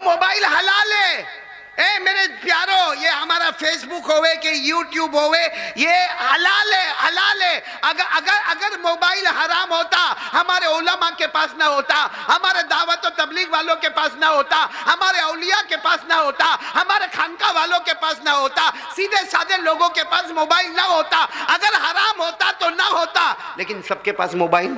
Mobile हलाल है। ए मेरे प्यारो, ये हमारा फेसबुक होवे कि यूट्यूब होवे, ये हलाल है, हलाल है। अगर अगर अगर मोबाइल हराम होता, हमारे उलमा के पास ना होता, हमारे दावत और तबलीग वालों के पास ना होता, हमारे औलिया के पास ना होता, हमारे खानका वालों के पास ना होता, सीधे साधे लोगों के पास मोबाइल ना होता। अगर हराम होता तो ना होता, लेकिन सबके पास मोबाइल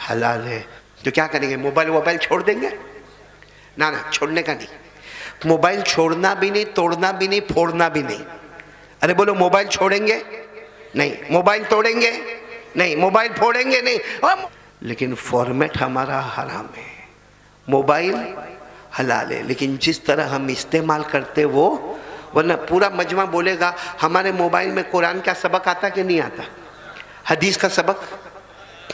हलाल है। तो क्या करेंगे? मोबाइल छोड़ देंगे? ना ना, छोड़ने का नहीं। मोबाइल छोड़ना भी नहीं, तोड़ना भी नहीं, फोड़ना भी नहीं। अरे बोलो, मोबाइल छोड़ेंगे नहीं, मोबाइल तोड़ेंगे नहीं, मोबाइल फोड़ेंगे नहीं, लेकिन फॉर्मेट हमारा हराम है। मोबाइल हलाल है, लेकिन जिस तरह हम इस्तेमाल करते वो, वरना पूरा मजमा बोलेगा हमारे मोबाइल में कुरान का सबक आता कि नहीं आता, हदीस का सबक,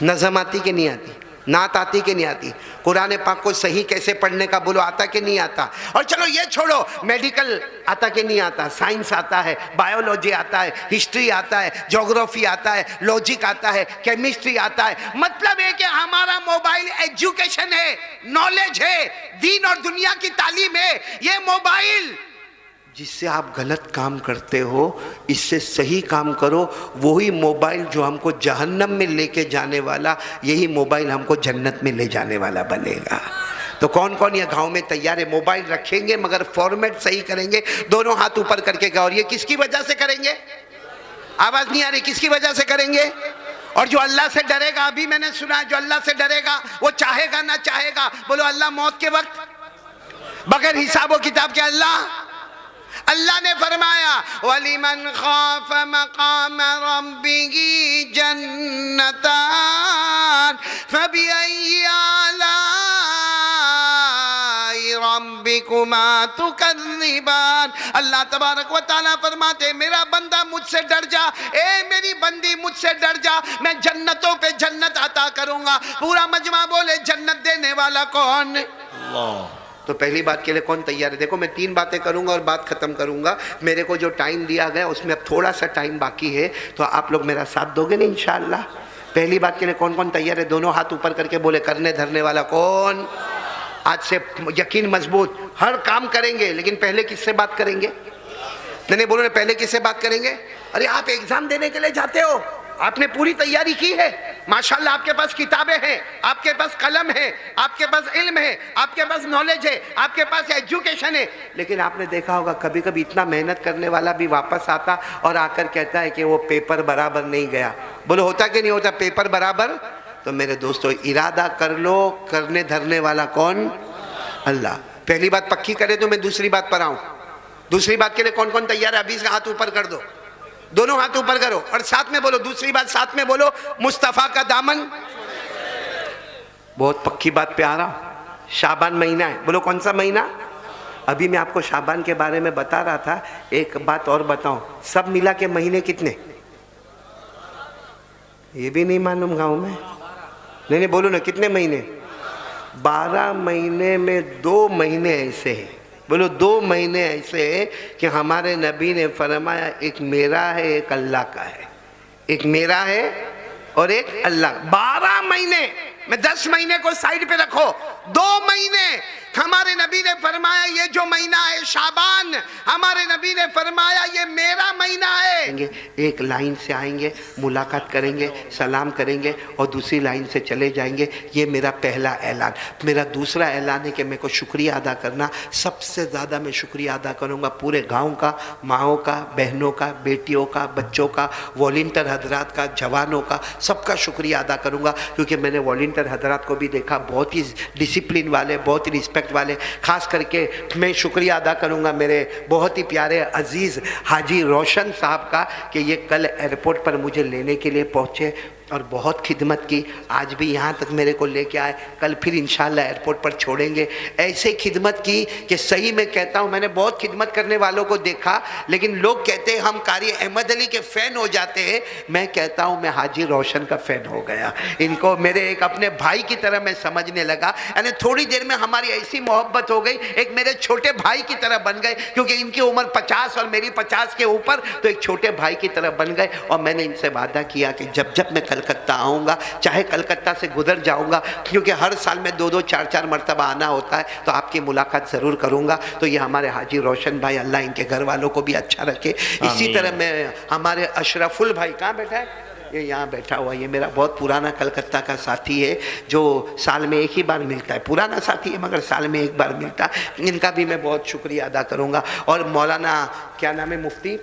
नज़म आती कि नहीं आती, नात आती कि नहीं आती, कुरान पाक को सही कैसे पढ़ने का बोलो आता कि नहीं आता। और चलो ये छोड़ो, मेडिकल आता कि नहीं आता, साइंस आता है, बायोलॉजी आता है, हिस्ट्री आता है, ज्योग्राफी आता है, लॉजिक आता है, केमिस्ट्री आता है। मतलब है कि हमारा मोबाइल एजुकेशन है, नॉलेज है, दीन और दुनिया की तालीम है। ये मोबाइल जिससे आप गलत काम करते हो, इससे सही काम करो। वही मोबाइल जो हमको जहन्नम में लेके जाने वाला, यही मोबाइल हमको जन्नत में ले जाने वाला बनेगा। तो कौन कौन ये गांव में तैयार है? मोबाइल रखेंगे मगर फॉर्मेट सही करेंगे, दोनों हाथ ऊपर करके गाओ। और ये किसकी वजह से करेंगे? आवाज नहीं आ रही, किसकी वजह से करेंगे? और जो अल्लाह से डरेगा, अभी मैंने सुना है, जो अल्लाह से डरेगा वो चाहेगा ना चाहेगा, बोलो अल्लाह मौत के वक्त बगैर हिसाब व किताब के अल्लाह ने फरमाया वलिमन खौफ मकाम रब्बिही जन्नतान फबिअय्यि आलाई रब्बिकुमा तुकज़्ज़िबान। अल्लाह तबारक व तआला फरमाते, मेरा बंदा मुझसे डर जा, ए मेरी बंदी मुझसे डर जा, मैं जन्नतों पे जन्नत अता करूंगा। पूरा मजमा बोले जन्नत देने वाला कौन? अल्लाह। तो पहली बात के लिए कौन तैयार है? देखो मैं 3 बातें करूंगा और बात खत्म करूंगा। मेरे को जो टाइम दिया गया उसमें अब थोड़ा सा टाइम बाकी है, तो आप लोग मेरा साथ दोगे ना इंशाअल्लाह। पहली बात के लिए कौन कौन तैयार है? दोनों हाथ ऊपर करके बोले करने धरने वाला कौन? आज से यकीन मजबूत, हर काम करेंगे, लेकिन पहले किससे बात करेंगे? नहीं बोलो, पहले किससे बात करेंगे? अरे आप एग्जाम देने के लिए जाते हो, आपने पूरी तैयारी की है, माशाल्लाह, आपके पास किताबें हैं, आपके पास कलम है, आपके पास इल्म है, आपके पास नॉलेज है, आपके पास एजुकेशन है, लेकिन आपने देखा होगा कभी कभी इतना मेहनत करने वाला भी वापस आता और आकर कहता है कि वो पेपर बराबर नहीं गया। बोलो होता कि नहीं होता पेपर बराबर? तो मेरे दोस्तों इरादा कर लो, करने धरने वाला कौन? अल्लाह। पहली बात पक्की करे तो मैं दूसरी बात पर आऊं। दूसरी बात के लिए कौन कौन तैयार है? अभी से हाथ ऊपर कर दो, दोनों हाथ ऊपर करो और साथ में बोलो, दूसरी बात साथ में बोलो, मुस्तफा का दामन। बहुत पक्की बात पे आ रहा हूं। शाबान महीना है, बोलो कौन सा महीना? अभी मैं आपको शाबान के बारे में बता रहा था। एक बात और बताऊं, सब मिला के महीने कितने? ये भी नहीं मालूम गांव में? नहीं बोलो ना, कितने महीने? 12 महीने में 2 महीने ऐसे हैं, बोलो 2 महीने ऐसे हैं कि हमारे नबी ने फरमाया एक मेरा है, एक अल्लाह का है। एक मेरा है और एक अल्लाह। 12 महीने में 10 महीने को साइड पे रखो, 2 महीने हमारे नबी ने फरमाया ये जो महीना है शाबान, हमारे नबी ने फरमाया ये मेरा महीना है। एक लाइन से आएंगे, मुलाकात करेंगे, सलाम करेंगे और दूसरी लाइन से चले जाएंगे। ये मेरा पहला ऐलान। मेरा दूसरा ऐलान है कि मेरे को शुक्रिया अदा करना, सबसे ज़्यादा मैं शुक्रिया अदा करूँगा पूरे गाँव का, माँओं का, बहनों का, बेटियों का, बच्चों का, वॉलंटियर हजरात का, जवानों का, सबका शुक्रिया अदा करूँगा। क्योंकि मैंने वॉलंटियर हजरात को भी देखा, बहुत ही डिसिप्लिन वाले, बहुत ही रिस्पेक्ट वाले। खास करके मैं शुक्रिया अदा करूंगा मेरे बहुत ही प्यारे अजीज हाजी रोशन साहब का कि ये कल एयरपोर्ट पर मुझे लेने के लिए पहुंचे और बहुत खिदमत की। आज भी यहाँ तक मेरे को लेके आए, कल फिर इंशाल्लाह एयरपोर्ट पर छोड़ेंगे। ऐसे खिदमत की कि सही में कहता हूँ, मैंने बहुत खिदमत करने वालों को देखा, लेकिन लोग कहते हैं हम कारी अहमद अली के फ़ैन हो जाते हैं। मैं कहता हूँ मैं हाजी रोशन का फ़ैन हो गया। इनको मेरे एक अपने भाई की तरह मैं समझने लगा। यानी थोड़ी देर में हमारी ऐसी मोहब्बत हो गई, एक मेरे छोटे भाई की तरह बन गए। क्योंकि इनकी उम्र 50 और मेरी 50 के ऊपर, तो एक छोटे भाई की तरह बन गए। और मैंने इनसे वादा किया कि जब जब मैं कल कलकत्ता आऊँगा, चाहे कलकत्ता से गुजर जाऊँगा, क्योंकि हर साल में 2-2, 4-4 मरतबा आना होता है, तो आपकी मुलाकात ज़रूर करूँगा। तो ये हमारे हाजी रोशन भाई, अल्लाह इनके घर वालों को भी अच्छा रखे। इसी तरह मैं हमारे अशरफुल भाई, कहाँ बैठा है ये, यहाँ बैठा हुआ, ये मेरा बहुत पुराना कलकत्ता का साथी है जो साल में एक ही बार मिलता है, पुराना साथी है मगर साल में एक बार मिलता है। इनका भी मैं बहुत शुक्रिया अदा करूँगा। और मौलाना क्या नाम है, मुफ्ती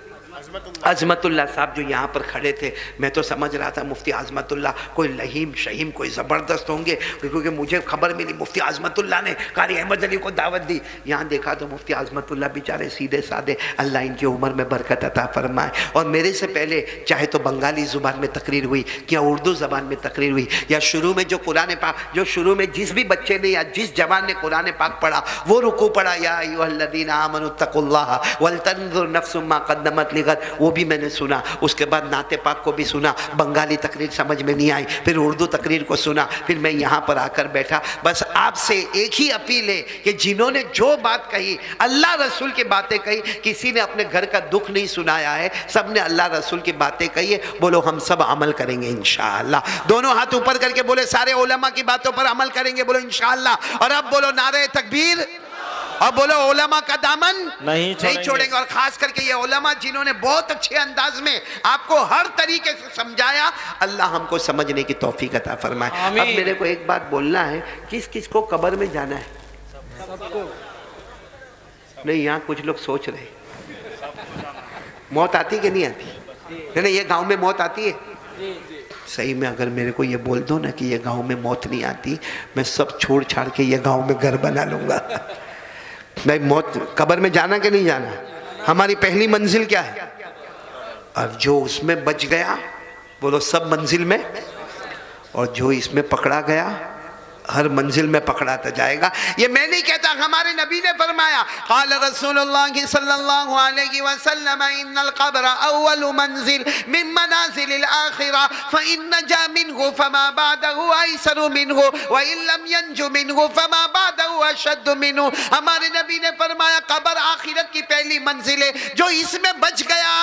अजमतुल्लाह साहब जो यहाँ पर खड़े थे, मैं तो समझ रहा था मुफ्ती अजमतुल्लाह कोई लहीम शहीम कोई ज़बरदस्त होंगे, क्योंकि मुझे खबर मिली मुफ्ती अजमतुल्लाह ने कारी अहमद अली को दावत दी। यहाँ देखा तो मुफ्ती अजमतुल्लाह बेचारे सीधे साधे, अल्लाह इनकी उम्र में बरकत अता फरमाए। और मेरे से पहले चाहे तो बंगाली ज़ुबान में तकरीर हुई या उर्दू ज़बान में तकरीर हुई, या शुरू में जो कुरान पाक, जो शुरू में जिस भी बच्चे ने या जिस जवान ने कुरान पाक पढ़ा वो रुकू पढ़ा, या अय्युहल्लज़ीना आमनुत्तकुल्लाह वलतंजुर नफ्सुम मा क़द्दमत लिगद, वो भी मैंने सुना। उसके बाद नाते पाक को भी सुना, बंगाली तकरीर समझ में नहीं आई, फिर उर्दू तकरीर को सुना, फिर मैं यहाँ पर आकर बैठा। बस आपसे एक ही अपील है कि जिन्होंने जो बात कही, अल्लाह रसूल की बातें कही, किसी ने अपने घर का दुख नहीं सुनाया है, सब ने अल्लाह रसूल की बातें कही है। बोलो हम सब अमल करेंगे इंशाअल्लाह। दोनों हाथ ऊपर करके बोले सारे उलमा की बातों पर अमल करेंगे, बोलो इंशाअल्लाह। और अब बोलो नारे तकबीर, और बोलो उलमा का दामन नहीं छोड़ेंगे। और खास करके ये उलमा जिन्होंने बहुत अच्छे अंदाज में आपको हर तरीके से समझाया, अल्लाह हमको समझने की तौफीक अता फरमाए। अब मेरे को एक बात बोलना है, किस किस को कब्र में जाना है? सबको नहीं, यहाँ कुछ लोग सोच रहे मौत आती कि नहीं आती? नहीं, ये गांव में मौत आती है सही में? अगर मेरे को ये बोल दो ना कि ये गांव में मौत नहीं आती, मैं सब छोड़ छाड़ के ये गांव में घर बना लूंगा। भाई मौत, कब्र में जाना कि नहीं जाना? हमारी पहली मंजिल क्या है? और जो उसमें बच गया, बोलो सब मंजिल में, और जो इसमें पकड़ा गया हर मंजिल में पकड़ाता जाएगा। ये मैं नहीं कहता, हमारे नबी ने फरमाया, क़ाल रसूलुल्लाह सल्लल्लाहु अलैहि वसल्लम इन्नल क़ब्र अव्वलु मंजिल मिन मनाज़िलिल आखिरा फ़इन नजा मिन्हु फमा बादहु अयसरु मिन्हु व इन लम यंजु मिन्हु फमा बादहु अशद्दु मिन्हु। हमारे नबी ने फरमाया कब्र आखिरत की पहली मंजिल है, जो इसमें बच गया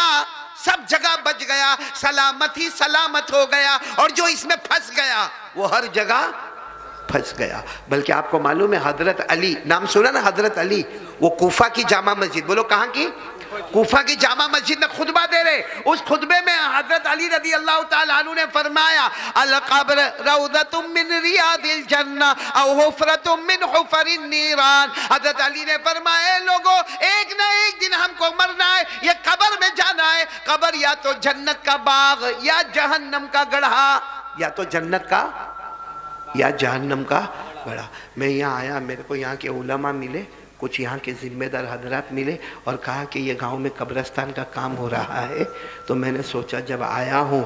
सब जगह बच गया, सलामत ही सलामत हो गया, और जो इसमें फंस गया वो हर जगह फंस गया। बल्कि आपको मालूम है हजरत अली, नाम सुना ना हजरत अली, वो कूफा की जामा मस्जिद, बोलो कहाँ की? कूफा की जामा मस्जिद में खुतबा दे रहे, उस खुतबे में हजरत अली रज़ी अल्लाह ताला अन्हु ने फरमाया, अल क़ब्र रौज़तुम मिन रियादिल जन्नह औ हुफ़रतुम मिन हुफ़रिन नीरान। हजरत अली ने फरमाया, लोगों एक ना एक दिन हमको मरना है, ये कब्र में जाना है। कब्र या तो जन्नत का बाग या जहन्नम का गड्ढा, या तो जन्नत का या जहन्नम का गड्ढा। मैं यहाँ आया, मेरे को यहाँ के उलमा मिले, कुछ यहाँ के ज़िम्मेदार हजरात मिले और कहा कि ये गांव में कब्रिस्तान का काम हो रहा है। तो मैंने सोचा जब आया हूँ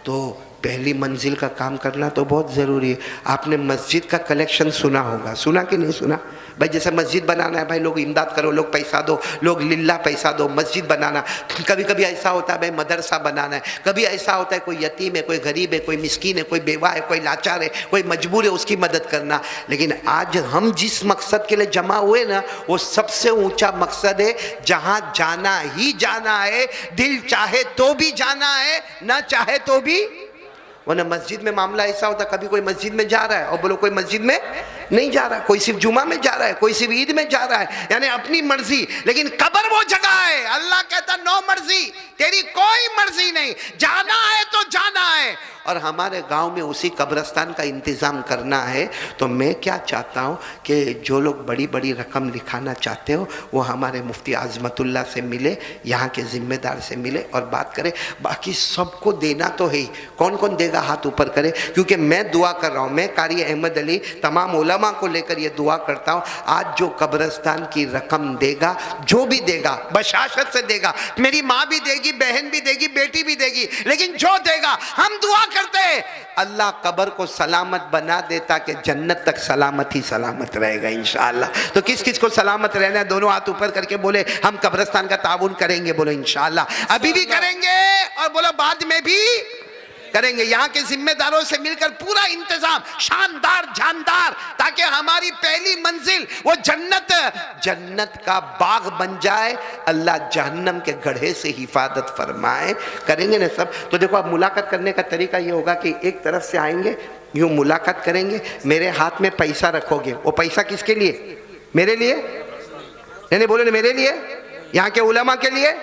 तो पहली मंजिल का काम करना तो बहुत ज़रूरी है। आपने मस्जिद का कलेक्शन सुना होगा, सुना कि नहीं सुना? भाई जैसे मस्जिद बनाना है, भाई लोग इमदाद करो, लोग पैसा दो, लोग लिल्ला पैसा दो। मस्जिद बनाना, कभी कभी ऐसा होता है भाई मदरसा बनाना है, कभी ऐसा होता है कोई यतीम है, कोई गरीब है, कोई मिस्कीन है, कोई बेवा है, कोई लाचार है, कोई मजबूर है, उसकी मदद करना। लेकिन आज हम जिस मकसद के लिए जमा हुए ना, वो सबसे ऊंचा मकसद है, जहाँ जाना ही जाना है, दिल चाहे तो भी जाना है, ना चाहे तो भी। वरना मस्जिद में मामला ऐसा होता, कभी कोई मस्जिद में जा रहा है और बोलो कोई मस्जिद में नहीं जा रहा है, कोई सिर्फ जुमा में जा रहा है, कोई सिर्फ ईद में जा रहा है, यानी अपनी मर्जी। लेकिन कब्र वो जगह है, अल्लाह कहता नो मर्जी, तेरी कोई मर्जी नहीं, जाना है तो जाना है। और हमारे गांव में उसी कब्रिस्तान का इंतज़ाम करना है। तो मैं क्या चाहता हूँ कि जो लोग बड़ी बड़ी रकम लिखाना चाहते हो वो हमारे मुफ्ती आज़मतुल्लाह से मिले, यहाँ के ज़िम्मेदार से मिले और बात करें। बाकी सबको देना तो है ही, कौन कौन देगा हाथ ऊपर करे, क्योंकि मैं दुआ कर रहा हूँ, मैं कारी अहमद अली तमाम उलमा को लेकर ये दुआ करता हूँ, आज जो कब्रिस्तान की रकम देगा, जो भी देगा बशाशत से देगा, मेरी माँ भी देगी, बहन भी देगी, बेटी भी देगी, लेकिन जो देगा हम दुआ करते हैं अल्लाह कब्र को सलामत बना देता कि जन्नत तक सलामत ही सलामत रहेगा इंशाअल्लाह। तो किस किस को सलामत रहना है, दोनों हाथ ऊपर करके बोले हम कब्रिस्तान का ताउन करेंगे, बोलो इंशाअल्लाह। अभी भी करेंगे और बोलो बाद में भी करेंगे। यहाँ के जिम्मेदारों से मिलकर पूरा इंतजाम शानदार जानदार, ताकि हमारी पहली मंजिल वो जन्नत का बाग बन जाए, अल्लाह जहन्नम के गड्ढे से हिफाजत फरमाए। करेंगे ना सब? तो देखो अब मुलाकात करने का तरीका ये होगा कि एक तरफ से आएंगे, यूं मुलाकात करेंगे, मेरे हाथ में पैसा रखोगे। वो पैसा किसके लिए? मेरे लिए? नहीं बोलो ना, मेरे लिए, यहाँ के उलमा के लिए,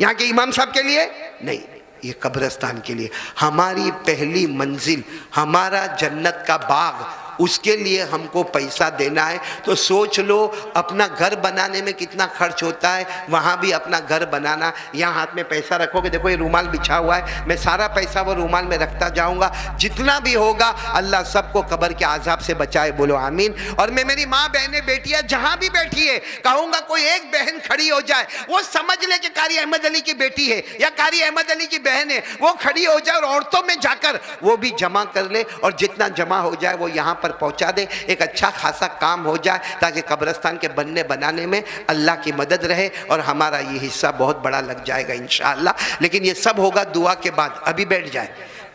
यहाँ के इमाम साहब के लिए नहीं, ये कब्रिस्तान के लिए। हमारी पहली मंजिल, हमारा जन्नत का बाग, उसके लिए हमको पैसा देना है। तो सोच लो अपना घर बनाने में कितना खर्च होता है, वहाँ भी अपना घर बनाना। यहाँ हाथ में पैसा रखोगे, देखो ये रूमाल बिछा हुआ है, मैं सारा पैसा वो रूमाल में रखता जाऊँगा, जितना भी होगा अल्लाह सबको कब्र के आज़ाब से बचाए, बोलो आमीन। और मैं मेरी माँ बहनें बेटियाँ जहाँ भी बैठी है कहूँगा, कोई एक बहन खड़ी हो जाए, वो समझ ले कि कारी अहमद अली की बेटी है या कारी अहमद अली की बहन है, वो खड़ी हो जाए और औरतों में जाकर वो भी जमा कर ले, और जितना जमा हो जाए वो यहाँ पर पहुंचा दे, एक अच्छा खासा काम हो जाए, ताकि कब्रिस्तान के बनने बनाने में अल्लाह की मदद रहे और हमारा ये हिस्सा बहुत बड़ा लग जाएगा इंशाअल्लाह। लेकिन ये सब होगा दुआ के बाद। अभी बैठ जाए,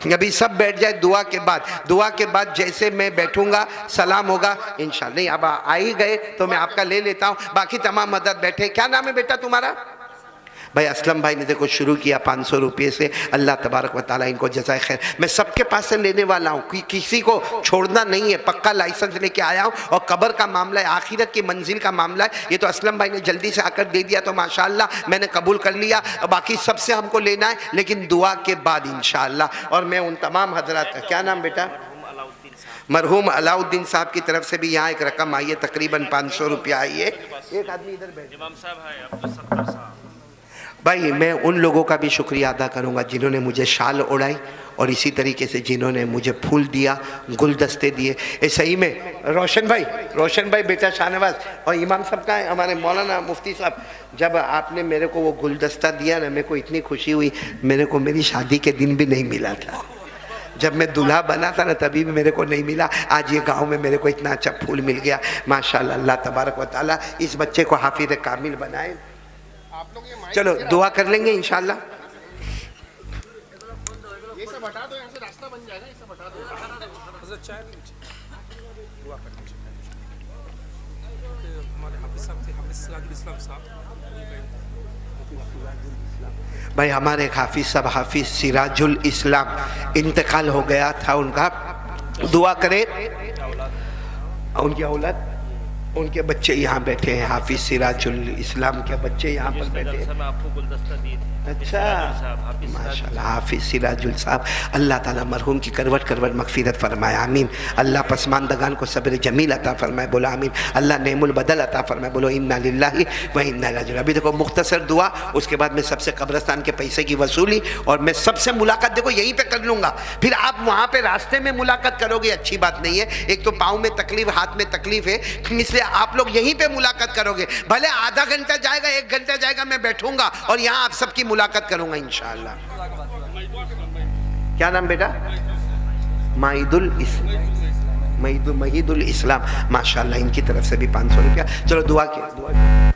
अभी सब बैठ जाए दुआ के बाद। दुआ के बाद जैसे मैं बैठूंगा सलाम होगा इंशाअल्लाह। नहीं अब आ ही गए तो मैं आपका ले लेता हूँ, बाकी तमाम मदद बैठे। क्या नाम है बेटा तुम्हारा? भाई असलम भाई ने देखो शुरू किया 500 रुपये से, अल्लाह तबारक व ताला इनको जज़ाए खैर। मैं सबके पास से लेने वाला हूँ, किसी को छोड़ना नहीं है, पक्का लाइसेंस लेके आया हूँ। और कब्र का मामला है, आखिरत की मंजिल का मामला है, ये तो असलम भाई ने जल्दी से आकर दे दिया तो माशाअल्लाह मैंने कबूल कर लिया। बाकी सबसे हमको लेना है, लेकिन दुआ के बाद इंशाअल्लाह। और मैं उन तमाम हजरात, क्या नाम बेटा? मरहूम अलाउद्दीन साहब की तरफ से भी यहाँ एक रकम आई है, तकरीबन 500 रुपया आई है। एक आदमी इधर बैठे। भाई मैं उन लोगों का भी शुक्रिया अदा करूँगा जिन्होंने मुझे शाल उड़ाई, और इसी तरीके से जिन्होंने मुझे फूल दिया, गुलदस्ते दिए। ये सही में रोशन भाई बेटा शाहनवाज और इमाम साहब का है, हमारे मौलाना मुफ्ती साहब, जब आपने मेरे को वो गुलदस्ता दिया ना, मेरे को इतनी खुशी हुई, मेरे को मेरी शादी के दिन भी नहीं मिला था। जब मैं दूल्हा बना था ना तभी भी मेरे को नहीं मिला, आज ये गांव में मेरे को इतना अच्छा फूल मिल गया माशाल्लाह। अल्लाह तबारक व ताला इस बच्चे को हाफिज़ कामिल बनाए। चलो दुआ कर लेंगे इंशाल्लाह। ये सब हटा दो, यहाँ से रास्ता बन जाएगा, ये सब हटा दो। हमारे हाफिज साहब थे, हाफिज सिराजुल इस्लाम साहब। भाई हमारे हाफिज साहब हाफिज सिराजुल इस्लाम इंतकाल हो गया था उनका, दुआ करें। उनकी औलाद, उनके बच्चे यहाँ बैठे हैं, हाफिज सिराजुल इस्लाम के बच्चे यहाँ पर बैठे हैं। आपको गुलदस्ता दिए थे। अच्छा माशाल्लाह हाफिज सिराजुल साहब, अल्लाह ताला मरहूम की करवट करवट मगफिरत फरमाए, आमीन। अल्लाह पसमानदगान को सब्र जमील अता फरमाए, बोलो आमीन। अल्लाह नेमुल बदल अता फरमाए, बोलो इन्ना लिल्लाहि व इन्ना इलैहि राजिऊन। अभी देखो मुख्तसर दुआ, उसके बाद मैं सबसे कब्रिस्तान के पैसे की वसूली, और मैं सबसे मुलाकात देखो यहीं पे कर लूँगा। फिर आप वहाँ पे रास्ते में मुलाकात करोगे, अच्छी बात नहीं है। एक तो पाँव में तकलीफ, हाथ में तकलीफ है, इसलिए आप लोग यहीं पे मुलाकात करोगे। भले आधा घंटा जाएगा, 1 घंटा जाएगा, मैं बैठूंगा और यहाँ आप सबकी मुलाकात करूंगा इंशाअल्लाह। क्या नाम बेटा? महीदुल इस्लाम माशाअल्लाह, इनकी तरफ से भी 500 रुपया। चलो दुआ किया।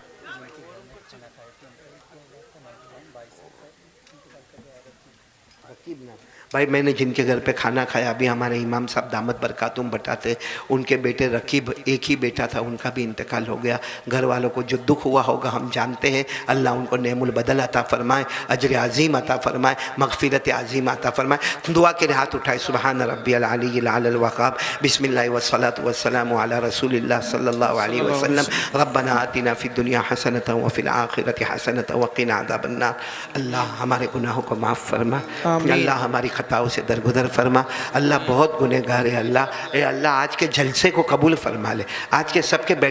भाई मैंने जिनके घर पे खाना खाया, अभी हमारे इमाम साहब दामत बरकातुम बटाते, उनके बेटे रकीब, एक ही बेटा था, उनका भी इंतकाल हो गया। घर वालों को जो दुख हुआ होगा हम जानते हैं, अल्लाह उनको नेमुल बदल अता फरमाए, अजर अजीम अता फरमाए, मगफिरत अजीम अता फरमाए। दुआ के हाथ उठाए, सुबहान रब्बियल अलीय्यिल आलल वक़ाब, बिस्मिल्लाह वस्सलातु वस्सलामु अला रसूलिल्लाह सल्लल्लाहु अलैहि वसल्लम, रब्बना आतिना फिद दुनिया हसनतन व फिल आखिरति हसनतन व क़िना अज़ाबन नार। अल्लाह हमारे गुनाहों को माफ़ फरमा, अल्लाह हमारी खताओं से दरगुदर फरमा। अल्लाह बहुत गुनहगार है, अल्लाह आज के जलसे को कबूल फरमा ले, आज के सबके बैठ